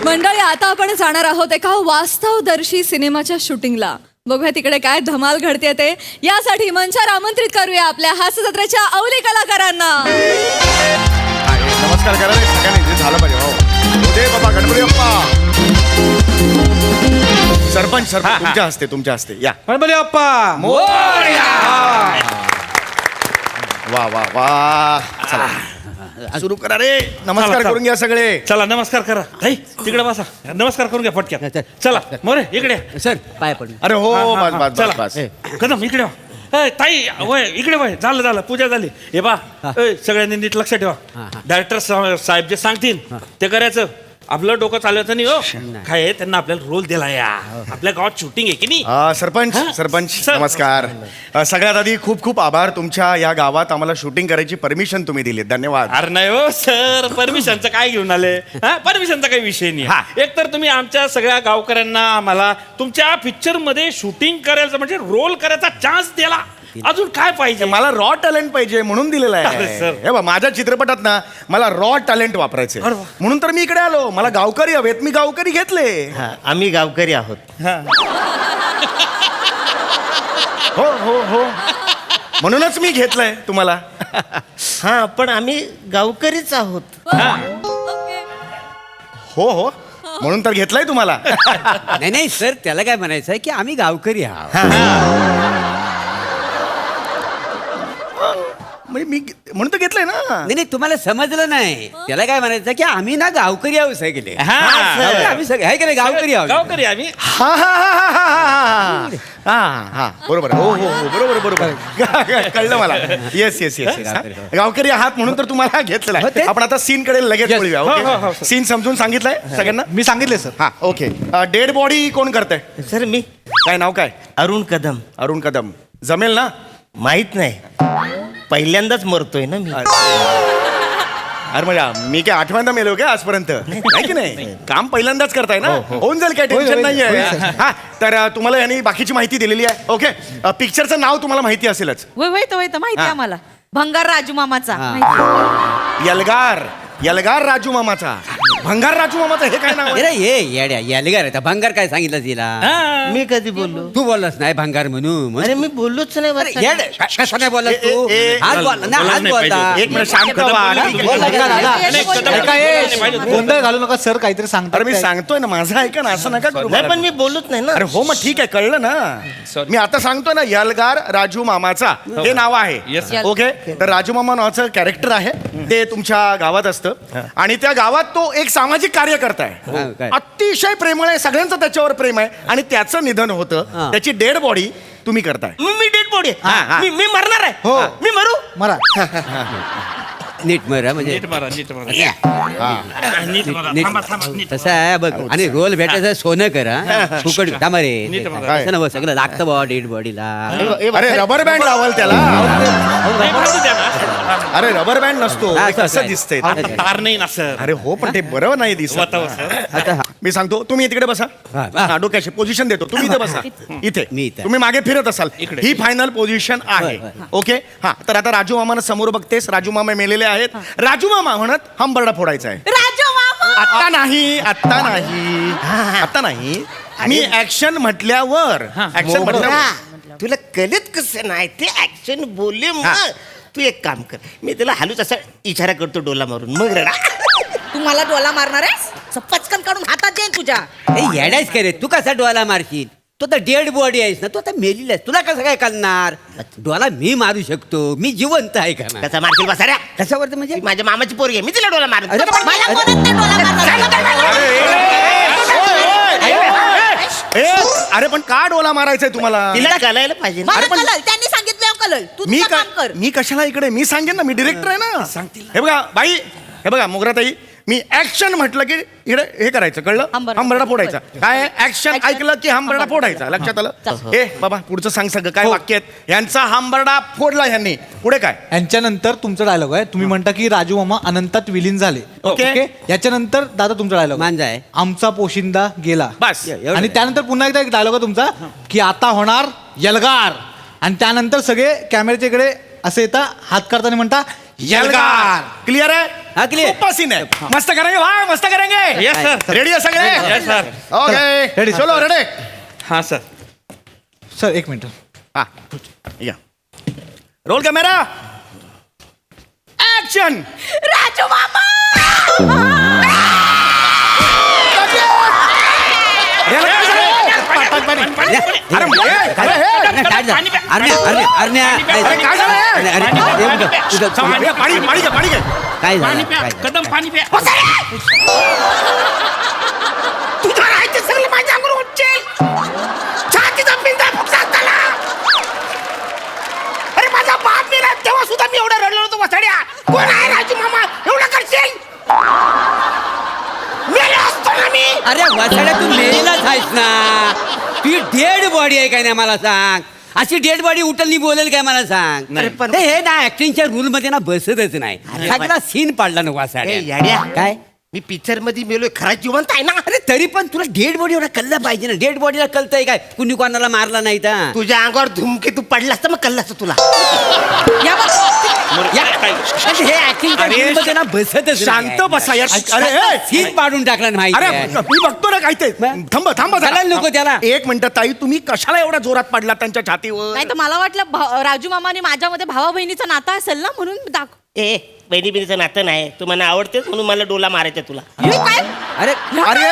मंडळी आता आपण जाणार आहोत एका वास्तवदर्शी सिनेमाच्या शूटिंगला. बघूया तिकडे काय धमाल घडते ते. यासाठी मंचावर आमंत्रित करूया आपल्या हास्यजत्रेच्या अवली कलाकारांना. नमस्कार करा रे सगळ्यांनी, झालं पाहिजे. हो दे बाबा गणपती बाप्पा. सरपंच तुमच्या हस्ते या. गणपती बाप्पा मोरया. वा वा वा. चला सुरू करा रे. नमस्कार करून घ्या सगळे. चला नमस्कार करा. तिकडे बसा, नमस्कार करून घ्या पटक्यात. चला मोरे इकडे सर पाय पडून. अरे हो बस बस चला. बस. कदम इकडे वा. ताई वय इकडे वय. झालं पूजा झाली. हे बा सगळ्यांनी नीट लक्ष ठेवा. डायरेक्टर साहेब जे सांगतील ते करायचं. आपलं डोकं चालवायचं नाही. हो काय आहे, त्यांना आपल्याला रोल दिला या. आपल्या गावात शूटिंग आहे की नाही. सरपंच सर. नमस्कार. सगळ्यात आधी खूप खूप आभार. तुमच्या या गावात आम्हाला शूटिंग करायची परमिशन तुम्ही दिली, धन्यवाद. अरे नाही हो सर, परमिशनचं काय घेऊन आले. परमिशनचा काही विषय नाही. एक तर तुम्ही आमच्या सगळ्या गावकऱ्यांना आम्हाला तुमच्या पिक्चर मध्ये शूटिंग करायचं म्हणजे रोल करायचा चान्स दिला. अजून काय पाहिजे. मला रॉ टॅलेंट पाहिजे म्हणून दिलेलं अरे आहे. सर. हे बघ माझ्या चित्रपटात ना मला रॉ टॅलेंट वापरायचे, अरे वा. म्हणून तर मी इकडे आलो. मला गावकरी हवेत, मी गावकरी घेतले. आम्ही गावकरी आहोत. हो हो हो म्हणूनच मी घेतलंय तुम्हाला. हा पण आम्ही गावकरीच आहोत. हो हो म्हणून तर घेतलंय तुम्हाला. नाही नाही सर, त्याला काय म्हणायचं आहे की आम्ही गावकरी आहोत. म्हणजे मी म्हणून तर घेतलंय ना. नाही नाही, तुम्हाला समजलं नाही. त्याला काय म्हणायचं की आम्ही ना गावकरी आहोत सगळे. आम्ही सगळे आहे की नाही गावकरी आहोत. गावकरी आम्ही. हा हा हा हा हा हा हा बरोबर. हो हो हो बरोबर बरोबर. कळलं मला. Yes yes yes. गावकरी आहात म्हणून तर तुम्हाला घेतलेलं आहे. आपण आता सीन कडे लगेच बोलूया. ओके सीन समजून सांगितलंय सगळ्यांना. मी सांगितले सर. हा ओके. डेड बॉडी कोण करतंय. सर मी काय नाव काय. अरुण कदम. अरुण कदम. जमेल ना. माहित नाही, पहिल्यांदाच मरतोय ना मी. अरे म्हणजे मी काय आठव्यांदा मेलो काय आजपर्यंत. नाही की नाही, काम पहिल्यांदाच करताय ना. होऊन जाईल, काय टेन्शन नाहीये. हा तर तुम्हाला यांनी बाकीची माहिती दिलेली आहे. ओके पिक्चरचं नाव तुम्हाला माहिती असेलच. माहिती आहे आम्हाला. भंगार राजू मामाचा. यलगार राजू मामाचा. भंगार राजू मामाचा हे काय नाव आहे? अरे ये येड्या यालिगार आहे. भंगार काय सांगितलं तिला. मी कधी बोललो. तू बोललास नाही भंगार म्हणून. अरे मी बोललोच नाही बरं. कसं नाही बोललास तू. आज बोलला ना, आज बोलता. एक मिनिट शांत व्हा. गोंधळ घालू नका सर, काहीतरी सांगता. अरे मी सांगतोय ना, माझं ऐका ना, असं नका करू. नाही पण मी बोललोच नाही ना. अरे हो मग ठीक आहे, कळलं ना. मी आता सांगतोय ना, यलगार राजू मामाचा हे नाव आहे. ओके तर राजू मामा नावाचं कॅरेक्टर आहे. ते तुमच्या गावात असतं आणि त्या गावात तो एक सामाजिक कार्य करताय. काय? अतिशय प्रेमळ आहे, सगळ्यांचं त्याच्यावर प्रेम आहे आणि त्याचं निधन होतं. त्याची डेड बॉडी तुम्ही करताय. मी डेड बॉडी. हा. मी मरणार आहे. हो. मी मरू. मरा. नीट मरा म्हणजे नीट मारा, नीट मारा. नीट मारा. नीट. थांबा, थांबा, नीट तसं आहे बघ. आणि रोल भेटायचं सोनं करा. फुकट थांबा रे. नीट मारा. असं ना सगळं लागतं बा डेड बॉडीला. अरे रबर बँड लावाल त्याला. नाही, बरोबर द्या ना. अरे रबर बँड नसतो, हा, हे असं कसं आहे. दिसतंय. तार नाही ना सर. अरे हो पण ते बरोबर नाही दिसत. बतावा सर. आता मी सांगतो, तुम्ही तिकडे बसा. हा. डोक्याशी पोझिशन देतो, तुम्ही इथे बसा. इथे मी इथे. तुम्ही मागे फिरत असाल. इकडे. ही फायनल पोझिशन आहे. ओके हा तर आता राजू मामानं समोर बघतेस. राजू मामा मेलेले आहेत. राजू मामा म्हणत हंबरडा फोडायचा आहे. राजू मामा. आत्ता नाही, आत्ता नाही, आत्ता नाही. मी ऍक्शन म्हटल्यावर. ऍक्शन म्हटल्यावर. तुला कळत कसं नाही ते ऍक्शन बोलले मग. तू एक काम कर, मी त्याला हालूच असा इशारा करतो डोला मारून, मग रडा. तू मला डोला मारणार आहेस. पचकन काढून हातात जाईन तुझ्या. येडायच करे. तू कसा डोळा मारशील. तू तर डेड बॉडी आहेस ना. तू आता मेलेली आहेस. तुला कसं काय कळणार. डोळा मी मारू शकतो. मी जिवंत आहे का ना. कसा मारशील बसाऱ्या. कशावर म्हणजे ती माझ्या मामाची पोरगी आहे, मी तिला डोला मारतो. मला कोणच नाही डोला मारणार. अरे पण का डोला मारायचाय तुम्हाला. तिला कळायला पाहिजे ना. मला कळलं, त्यांनी सांगितलं कळलं. तू मी तुझं काम कर. मी कशाला इकडे. मी सांगेन ना, मी डिरेक्टर आहे ना. हे बघा बाई, हे बघा मोगराताई, मी ऍक्शन म्हटलं की इकडे हे करायचं, कळलं. हंबरडा फोडायचा. काय ऍक्शन ऐकलं की हंबरडा फोडायचा. लक्षात आलं. ए बाबा पुढचं सांग सगळं काय वाक्य आहेत. यांचा हंबरडा फोडला ह्यांनी. पुढे काय. यांच्यानंतर तुमचा डायलॉग आहे. तुम्ही म्हणता की राजू मामा अनंतात विलीन झाले. ओके. याच्यानंतर दादा तुमचा डायलॉग मांजा आहे. आमचा पोशिंदा गेला. बस. आणि त्यानंतर पुन्हा एकदा एक डायलॉग आहे तुमचा की आता होणार यलगार. आणि त्यानंतर सगळे कॅमेऱ्याच्या इकडे असे येता हात करताना म्हणता यलगार. क्लिअर आहे. हा, clear. सोपा सीन आहे मस्त करेंगे भाई मस्त करेंगे येस सर रेडी आहे सगळे येस सर ओके Ready, चलो रेडी हा सर सर एक मिनिट हा या रोल कॅमेरा ऍक्शन राजू मामा पाणी पाणी घे पाणी घे काय पाणी झालं प्या काय झालं? कदम पाणी प्या तुझं राहायचं सगळं माझ्या अंगावर उठशील. छातीचा पिंजरा फुटतात त्याला. अरे माझा बाप मेला तेव्हा सुद्धा मी एवढा रडलो होतो वसाड्या. कोण आहे राजू मामा एवढं करशील मेलो असतो ना मी. अरे वसाड्या तू मेलेलाच आहेस ना ती डेड बॉडी आहे काय नाही मला सांग अशी डेड बॉडी उठलनी बोलेल काय मला सांग नाही. ते हे ना ऍक्टिंगच्या रूल मध्ये ना बसतच नाही सगळा सीन पाडला ना ए, वासाड्या याड्या. काय मी पिक्चर मध्ये मेलोय खरा जिवंत आहे ना. अरे तरी पण तुला डेड बॉडी एवढा कल्ला पाहिजे ना डेड बॉडीला कळतंय काय कुणी कोणाला मारला नाही तर तुझ्या अंगावर धुमके तू पडलास तर मग कल्लास तुला. हे ऍक्टिंगच्या अरे, रूल मध्ये ना बसतच शांत बसा यार अरे ए, सीन पाडून टाकला ना अरे माहिती मी बघतो ना काय ते मग? थांब थांब जरा. चालायला नको त्याला. एक मिनिट ताई तुम्ही कशाला एवढा जोरात पडला त्यांच्या छातीवर नाही तर मला वाटलं राजू मामाने माझ्यामध्ये भावा बहिणीचं नातं असेल ना म्हणून ए बहिणी बिनीचं नातं नाही तू मला आवडतेस म्हणून मला डोला मारायचा तुला. काय अरे अरे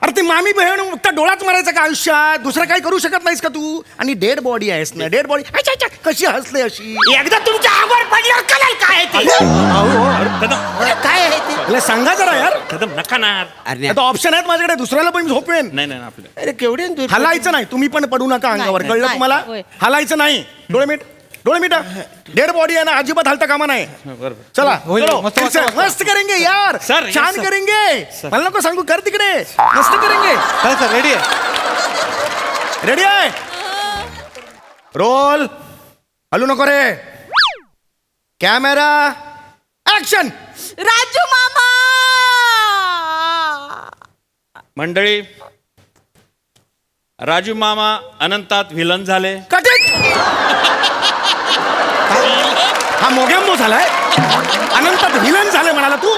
अरे ते मामी बहीण फक्त डोळाच मारायचा का आयुष्यात दुसरं काही करू शकत नाहीस का तू आणि डेड बॉडी आहेस ना डेड बॉडी अच्छा कशी हसले अशी एकदा तुमच्या अंगावर पडल्यावर कळेल काय आहे ते. कदम काय आहे ते. अरे सांगा जरा यार कदम नका ना अरे आता ऑप्शन आहेत माझ्याकडे दुसऱ्याला पण झोपेन नाही नाही आपलं अरे केवढे दूर हलायचं नाही तुम्ही पण पडू नका अंगावर नाही, कळलं नाही, तुम्हाला होय. हलायचं नाही डोळे मिटा डेड बॉडी आहे ना अजिबात हलता कामा नाही बरोबर चला होईल, चलो, मस्त, फिर से, मस्त. मस्त करेंगे यार सर, yes, छान sir. करेंगे मला नको सांगू कर तिकडे मस्त करेंगे चला सर रेडी आहे रेडी आहे रोल हलू नको रे कॅमेरा ऍक्शन राजू मामा मंडळी राजू मामा अनंतात व्हिलन झाले कटिंग हा मोगॅम्बो झालाय अनंतात विलन झाले म्हणाला तू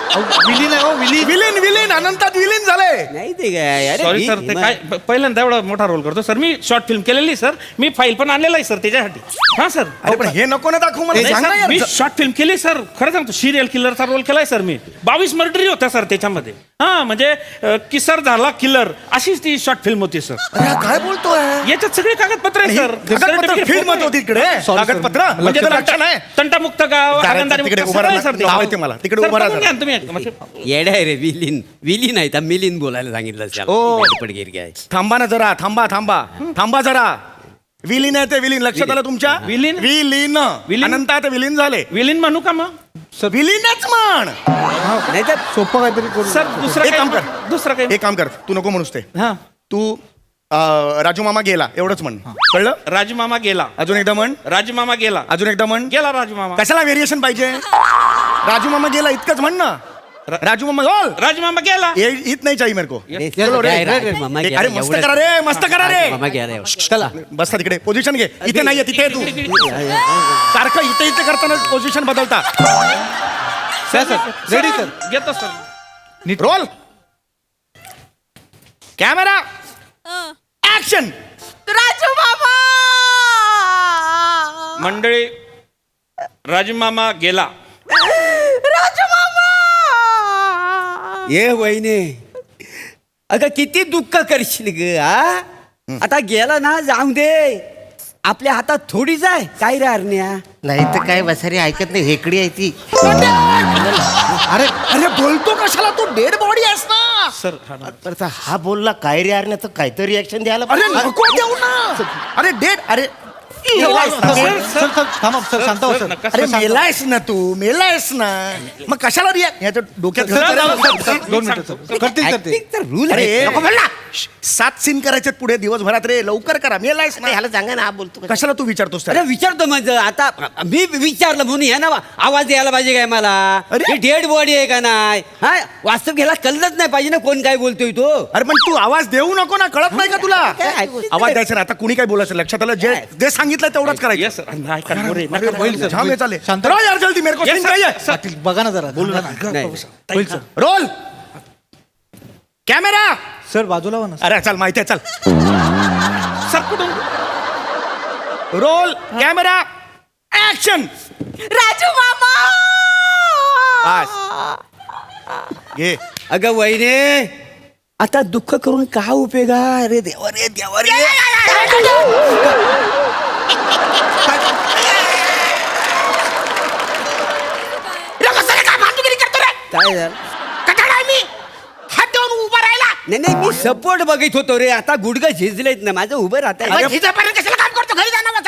विलीन आहे हो विलीन विलेन विलेन अनंतात विलेन झाले नाही ते काय अरे सॉरी मी- सर ते काय पहिल्यांदा एवढा मोठा रोल करतो सर मी शॉर्ट फिल्म केलेली सर मी फाईल पण आणलेला आहे सर त्याच्यासाठी हा सर अरे पण हे नको ना दाखवू मला नाही, सांग ना सर, यार. मी शॉर्ट फिल्म केली सर खरं सांगतो सिरियल किलरचा रोल केलाय सर मी 22 मर्डरी होत्या सर त्याच्यामध्ये हा म्हणजे किसर झाला किलर अशीच ती शॉर्ट फिल्म होती सर अरे हा काय बोलतोय याच्यात सगळे कागदपत्र आहे सर कागदपत्र फील्ड मध्ये होती तिकडे कागदपत्र म्हणजे त्याला लक्ष नाही तंटामुक्त गाव जरा आनंदाने तिकडे मुक्त उभा सगळं राहा. आहे सर ते. नाव आहे ते मला. तिकडे सर, उभा राहा बघून जरा. घ्या ना तुम्ही येडा आहे रे विलीन विलीन आहे त्या मिलीन बोलायला सांगितलं ओ. पडगेर काय थांबा ना जरा थांबा जरा विलीन आहे ते विलीन लक्षात आलं तुमच्या विलीन? विलीन विलीन? अनंतात विलीन झाले विलीन म्हणू का मग विलीनच म्हण नाही तर सोपं काहीतरी करू सर दुसरं एक काम काय कर. दुसरं काय एक काम कर तू नको म्हणूस ते हा तू राजू मामा गेला एवढंच म्हण कळलं राजू मामा गेला अजून एकदा म्हण राजू मामा गेला अजून एकदा म्हण गेला राजू मामा कशाला व्हेरिएशन पाहिजे राजू मामा गेला इतकंच म्हण ना राजू मामा बोल राजू मामा गेला ये इत नाही चाहिए मेरे को रे, चलो रे. काय रे, मामा अरे गेला, मस्त एवढं- करा रे मस्त करा रे मामा गेला एवढं. चला बसता तिकडे पोझिशन घे इथे नाहीये तिथे आहे तू सारखं इथे इथे करताना पोझिशन बदलता सर रेडी सर घेतो sir roll camera action Raju मामा मंडळी राजू मामा गेला राजू मामा ये वहिने अगं किती दुःख करशील ग हा आता गेला ना जाऊ दे आपल्या हातात थोडीच आहे काय रे अरण्या नाही तर काय वसारी ऐकत नाही हेकडी आहे ती. अरे अरे बोलतो कशाला तू डेड बॉडी आहेस ना सर तर आता हा बोलला काय रे यार नाही तर काहीतरी रिॲक्शन द्यायला अरे पाहिजे. नको देऊ ना अरे डेड अरे सर थांबा सर शांत हो सर नका अरे सर, मेलायस ना तू मेलायस ना मग कशाला रिॲक्ट याच्या डोक्यात सर, घाल. सर, सर, दोन मिनिटं सर करतील सर ते Acting चा रूल अरे आहे नको बोल ना. 7 सीन करायचे पुढे दिवसभरात रे लवकर करा मेलायस नाही, ना ह्याला सांगा ना हा बोलतो का? कशाला तू विचारतोस अरे त्याला? विचारतो म्हणजे आता मी विचारलं म्हणून या ना आवाज द्यायला पाहिजे काय मला अरे. डेड बॉडी आहे का नाही हा वास्तव घ्यायला कळलंच नाही पाहिजे ना कोण काय बोलतोय तो अरे पण तू आवाज देऊ नको ना कळत नाही का तुला काय ऐकू- आवाज द्यायचा ना आता कुणी काय बोलायचं लक्षात आलं जे जे सांग सांगितलं तेवढंच करायचं. येस सर नाही का मोरे नका होईल सर, जाम होईल. ये चाले शांत रो यार जल्दी मेरे को Yes, सीन sir. चाहिए. पाटील बघा ना जरा बोलू नाही. होईल सर. Roll camera. सर बाजूला व्हा ना. अरे चल माहिती आहे चल. सब कुठून रोल कॅमेरा ऍक्शन. राजू मामा बस घे. अगं वहिने आता दुःख करून का उपयोग आहे? अरे देवा रे देवा रे. काय फालतूगिरी करतो रे? काय झालं? कटाळा आहे मी हात देऊन उभा राहिला. नाही नाही मी सपोर्ट बघित होतो रे. आता गुडघं झिजलेत ना माझं उभं राहत अरे झिजेपर्यंत कशाला काम करतो? घरी जाणार मग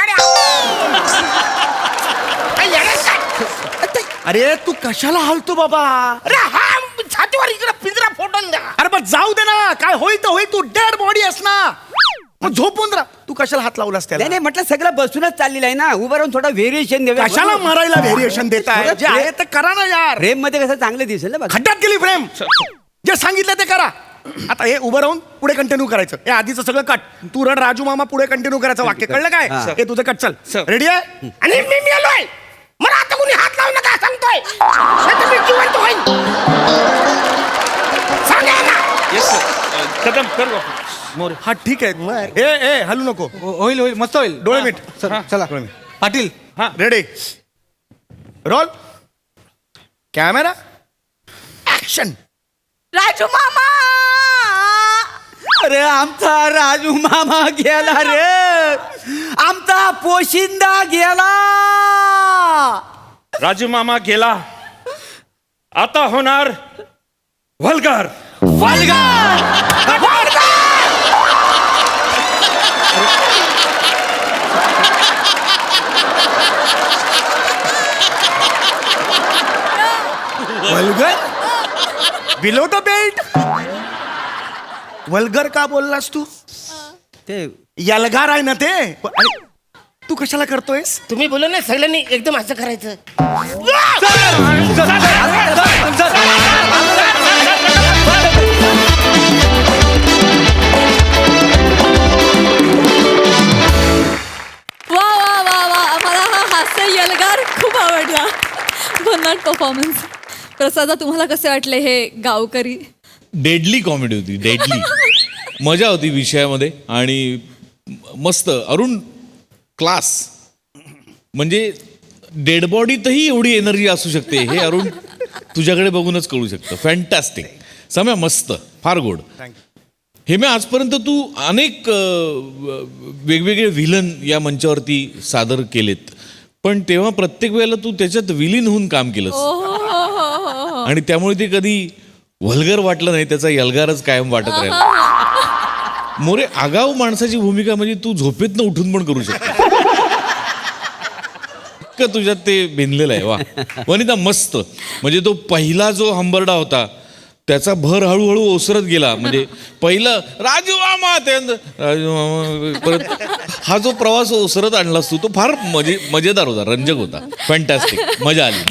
अरे तू कशाला हलतो बाबा? अरे हा छातीवर इकडे पिंजरा फोडून द्या. अरे पण जाऊ दे ना, काय होईल तर होईल. तू डेड बॉडी आहेस ना, मग झोपून राहा. तू कशाला हात लावलास त्याला? नाही नाही म्हटलं सगळं बसूनच चाललेलं आहे ना. उभं राहून थोडा व्हेरिएशन देऊया. कशाला मारायला व्हेरिएशन देताय? जे आहे ते करा ना यार. फ्रेम मध्ये कसं चांगलं दिसेल ना बघ. खड्ड्यात गेली फ्रेम. जे सांगितलं ते करा. आता हे उभं राहून पुढे कंटिन्यू करायचं. हे आधीचं सगळं कट. तू रड राजू मामा पुढे कंटिन्यू करायचं वाक्य. कळलं काय? हा. हे तुझं कट. चल सर. रेडी आहे? आणि मी आलोय. मला आता कोणी हात लावू नका सांगतोय. नाहीतर मी जिवंत होईन. सांगा ना. येस सर कदम करू आपण मोरे. हा ठीक आहे. ए हलू नको. होईल होईल मस्त होईल. डोळे मीट. सर चला Patil ready roll camera action. Raju मामा अरे आमचा राजू मामा गेला रे. आमचा पोशिंदा गेला. राजू मामा गेला. आता होणार vulgar. Vulgar below the belt. Vulgar का बोललास तू? ते यलगार आहे ना ते. अरे, तू कशाला करतोयस? तुम्ही बोला ना सगळ्यांनी एकदम असं करायचं. वा वा वा वा आम्हाला हा हास्य यलगार खूप आवडला. भन्नाट परफॉर्मन्स. प्रसादा तुम्हाला कसे वाटले हे गावकरी? डेडली कॉमेडी होती. डेडली मजा होती विषयामध्ये. आणि मस्त अरुण क्लास. म्हणजे डेड बॉडीतही एवढी एनर्जी असू शकते हे अरुण तुझ्याकडे बघूनच कळू शकतं. फॅन्टॅस्टिक. सम्या मस्त. फार गोड. हे मी आजपर्यंत तू अनेक वेगवेगळे व्हिलन या मंचावरती सादर केलेत, पण तेव्हा प्रत्येक वेळेला तू त्याच्यात विलीन होऊन काम केलंस. आणि त्यामुळे ते कधी वल्गर वाटलं नाही. त्याचा यलगारच कायम वाटत राहिला. मोरे आगाऊ माणसाची भूमिका म्हणजे तू झोपेतनं उठून पण करू शकतो. इतकं तुझ्यात ते भिनलेलं आहे. वा वनिता मस्त. म्हणजे तो पहिला जो हंबरडा होता त्याचा भर हळूहळू ओसरत गेला. म्हणजे पहिलं राजू मामा राजू मामा परत हा जो प्रवास ओसरत आणलास तू तो फार मजेदार होता. रंजक होता. फॅन्टॅस्टिक. मजा आली.